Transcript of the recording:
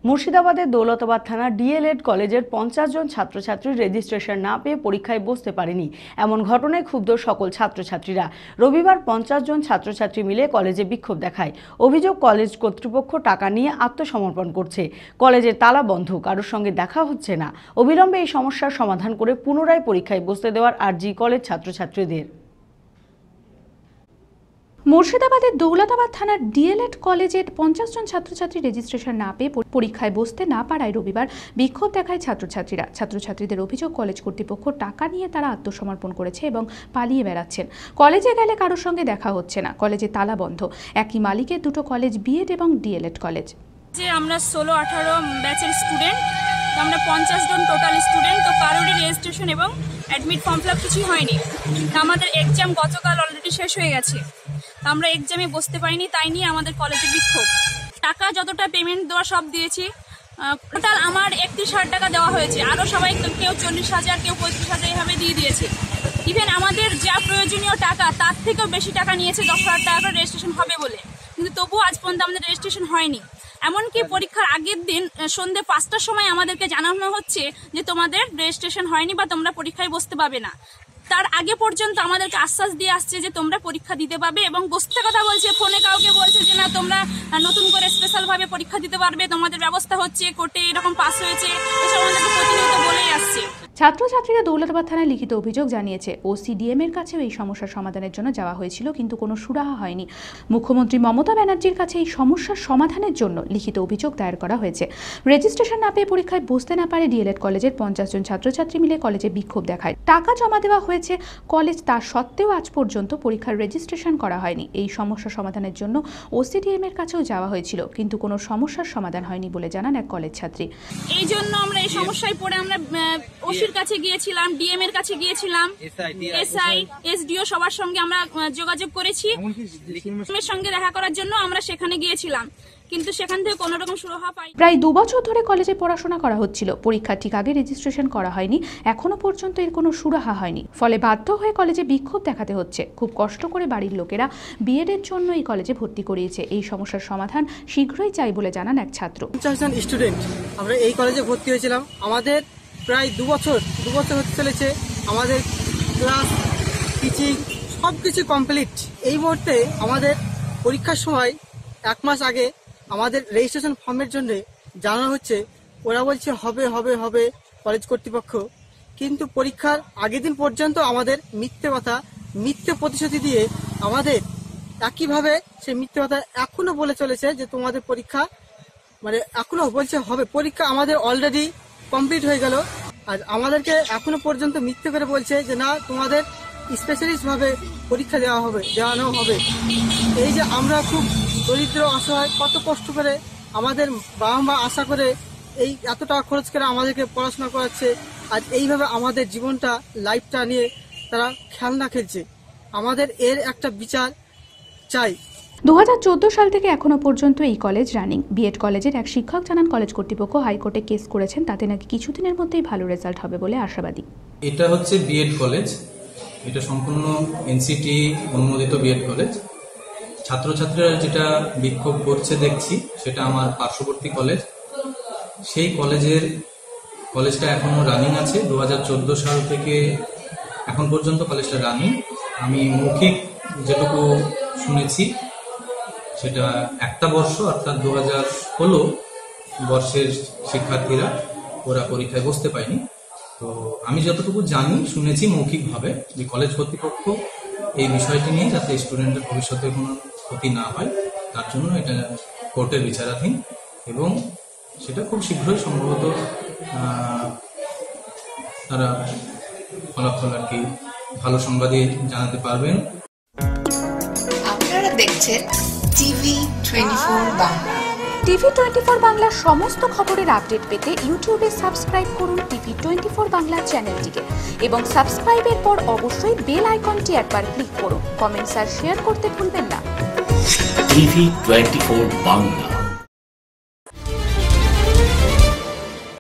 মুর্শিদাবাদের দৌলতাবাদ থানা ডিএলএড কলেজের 50 জন ছাত্রছাত্রী রেজিস্ট্রেশন না পেয়ে পরীক্ষায় বসতে পারেনি। এমন ঘটনায় ক্ষুব্ধ সকল ছাত্রছাত্রীরা। রবিবার 50 জন ছাত্রছাত্রী মিলে কলেজে বিক্ষোভ দেখায়। অভিযোগ, কলেজ কর্তৃপক্ষ টাকা নিয়ে আত্মসমর্পণ করছে। কলেজের তালা বন্ধ, কারোর সঙ্গে দেখা হচ্ছে না। অবিলম্বে এই সমস্যার সমাধান করে পুনরায় পরীক্ষায় বসতে দেওয়ার আর্জি কলেজ ছাত্রছাত্রীদের। মুর্শিদাবাদের দৌলতাবাদ থানার ডিএলএড কলেজের 50 জন ছাত্রছাত্রী রেজিস্ট্রেশন না পেয়ে পরীক্ষায় বসতে না পারায় রবিবার বিক্ষোভ দেখায় ছাত্রছাত্রীরা। ছাত্রছাত্রীদের অভিযোগ, কলেজ কর্তৃপক্ষ টাকা নিয়ে তারা আত্মসমর্পণ করেছে এবং পালিয়ে বেড়াচ্ছেন। কলেজে গেলে কারোর সঙ্গে দেখা হচ্ছে না। কলেজে তালা বন্ধ। একই মালিকের দুটো কলেজ, বিএড এবং ডিএলএড কলেজ। যে আমরা 16-18 ব্যাচের স্টুডেন্ট, তো আমরা 50 জন টোটাল স্টুডেন্ট, তো কারোরই রেজিস্ট্রেশন এবং অ্যাডমিট ফর্ম ফিল আপ কিছুই হয়নি। আমাদের এক্সাম গতকাল অলরেডি শেষ হয়ে গেছে, আমরা এক্সামে বসতে পারিনি, তাই নিয়ে আমাদের কলেজে বিক্ষোভ। টাকা যতটা পেমেন্ট দেওয়া সব দিয়েছি, টোটাল আমার 31,000 টাকা দেওয়া হয়েছে। আরও সবাই কেউ 40,000, কেউ 35,000 এভাবে দিয়ে দিয়েছে। ইভেন আমাদের যা প্রয়োজনীয় টাকা তার থেকেও বেশি টাকা নিয়েছে 10,000 টাকা করে রেজিস্ট্রেশন হবে বলে, কিন্তু তবুও আজ পর্যন্ত আমাদের রেজিস্ট্রেশন হয়নি। এমনকি পরীক্ষার আগের দিন সন্ধ্যে 5টার সময় আমাদেরকে জানানো হচ্ছে যে তোমাদের রেজিস্ট্রেশন হয়নি বা তোমরা পরীক্ষায় বসতে পাবে না। তার আগে পর্যন্ত আমাদেরকে আশ্বাস দিয়ে আসছে যে তোমরা পরীক্ষা দিতে পারবে এবং বসতে কথা বলছে। ফোনে কাউকে বলছে যে না, তোমরা নতুন করে স্পেশালভাবে পরীক্ষা দিতে পারবে, তোমাদের ব্যবস্থা হচ্ছে, কোর্টে এরকম পাস হয়েছে, এসব আমাদেরকে প্রতিনিয়ত বলেই আসছে। ছাত্রছাত্রীরা দৌলতাবাদ থানায় লিখিত অভিযোগ জানিয়েছে। ওসিডিএম এর কাছেও এই সমস্যার সমাধানের জন্য যাওয়া হয়েছিল, কিন্তু কোনো সুরাহা হয়নি। মুখ্যমন্ত্রী মমতা ব্যানার্জির কাছে এই সমস্যার সমাধানের জন্য লিখিত অভিযোগ দায়ের করা হয়েছে। রেজিস্ট্রেশন না পেয়ে পরীক্ষায় বসতে না পারে ডিএলএড কলেজের 50 জন ছাত্রছাত্রী মিলে কলেজে বিক্ষোভ দেখায়। টাকা জমা দেওয়া হয়েছে কলেজ, তা সত্ত্বেও আজ পর্যন্ত পরীক্ষার রেজিস্ট্রেশন করা হয়নি। এই সমস্যা সমাধানের জন্য ওসিডিএম এর কাছেও যাওয়া হয়েছিল, কিন্তু কোনো সমস্যার সমাধান হয়নি বলে জানান এক কলেজ ছাত্রী। এই জন্য আমরা এই সমস্যায় পড়ে আমরা ওসির কাছে গিয়েছিলাম, ডিএম এর কাছে গিয়েছিলাম, এসআই, এসডিও সবার সঙ্গে আমরা যোগাযোগ করেছি। এর সঙ্গে দেখা করার জন্য আমরা সেখানে গিয়েছিলাম, কিন্তু সেখান থেকে কোনো রকম সুরাহা পাই। প্রায় 2 বছর ধরে কলেজে পড়াশোনা করা হচ্ছিল। পরীক্ষার ঠিক আগে রেজিস্ট্রেশন করা হয়নি, এখনো পর্যন্ত এর কোনো সুরাহা হয়নি। ফলে বাধ্য হয়ে কলেজে বিক্ষোভ দেখাতে হচ্ছে। খুব কষ্ট করে বাড়ির লোকেরা বিএড এর জন্য এই কলেজে ভর্তি করিয়েছে। এই সমস্যার সমাধান শীঘ্রই চাই বলে জানান এক ছাত্র। 50 জন স্টুডেন্ট আমরা এই কলেজে ভর্তি হয়েছিলাম। আমাদের প্রায় 2 বছর হতে চলেছে। আমাদের ক্লাস, টিচিং সবকিছু কমপ্লিট। এই মুহূর্তে আমাদের পরীক্ষার সময় 1 মাস আগে আমাদের রেজিস্ট্রেশন ফর্মের জন্য জানানো হচ্ছে, ওরা বলছে হবে হবে হবে কলেজ কর্তৃপক্ষ, কিন্তু পরীক্ষার আগের দিন পর্যন্ত আমাদের মিথ্যে কথা, মিথ্যে প্রতিশ্রুতি দিয়ে আমাদের একইভাবে সেই মিথ্যে কথা এখনো বলে চলেছে যে তোমাদের পরীক্ষা এখনো বলছে হবে। পরীক্ষা আমাদের অলরেডি কমপ্লিট হয়ে গেল, আর আমাদেরকে এখনো পর্যন্ত মিথ্যে করে বলছে যে না, তোমাদের স্পেশালিস্ট ভাবে পরীক্ষা দেওয়ানো হবে। এই যে আমরা খুব দরিদ্র, অসহায়, কত কষ্ট করে আমাদের বাবা মা আশা করে এই এত টাকা খরচ করে আমাদেরকে পড়াশোনা করাচ্ছে, আর এইভাবে আমাদের জীবনটা, লাইফটা নিয়ে তারা খেলনা খেলছে। আমাদের এর একটা বিচার চাই। 2014 সাল থেকে এখনো পর্যন্ত এই কলেজ রানিং। বিএড কলেজের এক শিক্ষক জানান, কলেজ কর্তৃপক্ষ হাইকোর্টে কেস করেছেন, তাতে নাকি কিছুদিনের মধ্যেই ভালো রেজাল্ট হবে বলে আশাবাদী। এটা হচ্ছে বিএড কলেজ, এটা সম্পূর্ণ এনসিটি অনুমোদিত বিএড কলেজ। ছাত্রছাত্রীরা যেটা বিক্ষোভ করছে দেখছি, সেটা আমার পার্শ্ববর্তী কলেজ। সেই কলেজটা এখনো রানিং আছে। 2014 সাল থেকে এখন পর্যন্ত কলেজটা রানিং। আমি মৌখিক যেটুকু শুনেছি সেটা একটা বর্ষ, অর্থাৎ 2016 বর্ষের শিক্ষার্থীরা ওরা পরীক্ষায় বসতে পায়নি। তো আমি যতটুকু জানি, শুনেছি মৌখিকভাবে যে কলেজ কর্তৃপক্ষ এই বিষয়টি নিয়ে যাতে স্টুডেন্টের ভবিষ্যতে কোনো ক্ষতি না হয় তার জন্য এটা কোর্টের বিচারাধীন, এবং সেটা খুব শীঘ্রই সম্ভবত তারা ফলাফল আর কি ভালো সংবাদই জানাতে পারবেন। আপনারা দেখছেন TV24 বাংলা। TV24 বাংলার সমস্ত খবরের আপডেট পেতে ইউটিউবে সাবস্ক্রাইব করুন TV24 বাংলা চ্যানেলটিকে, এবং সাবস্ক্রাইবের পর অবশ্যই বেল আইকনটি একবার ক্লিক করুন। কমেন্টস আর শেয়ার করতে ভুলবেন না। TV24 বাংলা।